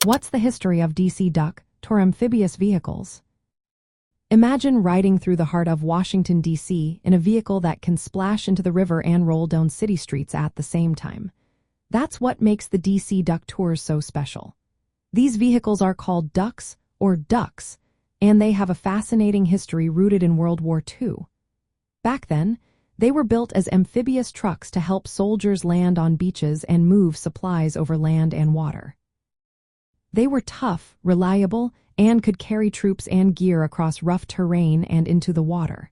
What's the history of DC Duck Tour amphibious vehicles? Imagine riding through the heart of Washington, D.C. in a vehicle that can splash into the river and roll down city streets at the same time. That's what makes the DC Duck Tours so special. These vehicles are called ducks or ducks, and they have a fascinating history rooted in World War II. Back then, they were built as amphibious trucks to help soldiers land on beaches and move supplies over land and water. They were tough, reliable, and could carry troops and gear across rough terrain and into the water.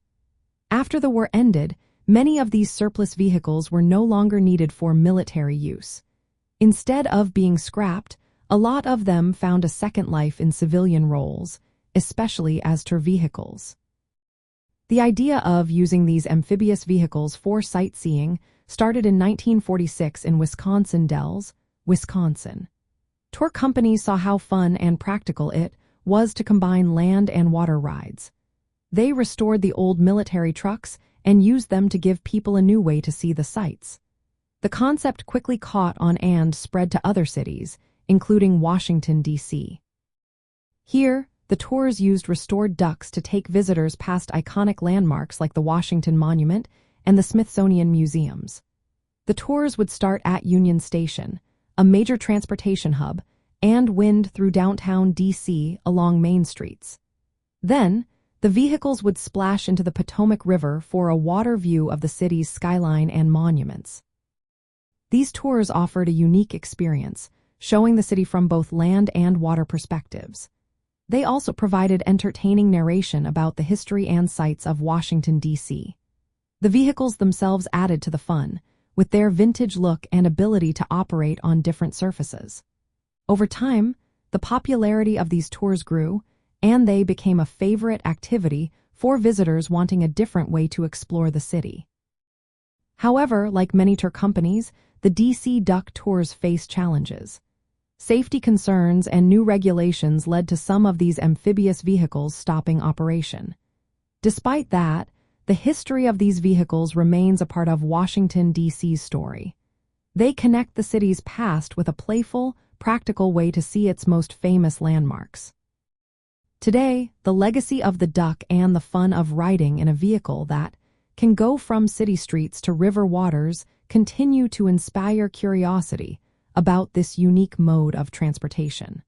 After the war ended, many of these surplus vehicles were no longer needed for military use. Instead of being scrapped, a lot of them found a second life in civilian roles, especially as tour vehicles. The idea of using these amphibious vehicles for sightseeing started in 1946 in Wisconsin Dells, Wisconsin. Tour companies saw how fun and practical it was to combine land and water rides. They restored the old military trucks and used them to give people a new way to see the sights. The concept quickly caught on and spread to other cities, including Washington, D.C. Here, the tours used restored ducks to take visitors past iconic landmarks like the Washington Monument and the Smithsonian museums. The tours would start at Union Station, a major transportation hub, and wind through downtown D.C. along main streets. Then, the vehicles would splash into the Potomac River for a water view of the city's skyline and monuments. These tours offered a unique experience, showing the city from both land and water perspectives. They also provided entertaining narration about the history and sights of Washington, D.C. The vehicles themselves added to the fun, with their vintage look and ability to operate on different surfaces. Over time, the popularity of these tours grew, and they became a favorite activity for visitors wanting a different way to explore the city. However, like many tour companies, the DC Duck Tours face challenges. Safety concerns and new regulations led to some of these amphibious vehicles stopping operation. Despite that, the history of these vehicles remains a part of Washington, D.C.'s story. They connect the city's past with a playful, practical way to see its most famous landmarks. Today, the legacy of the duck and the fun of riding in a vehicle that can go from city streets to river waters continue to inspire curiosity about this unique mode of transportation.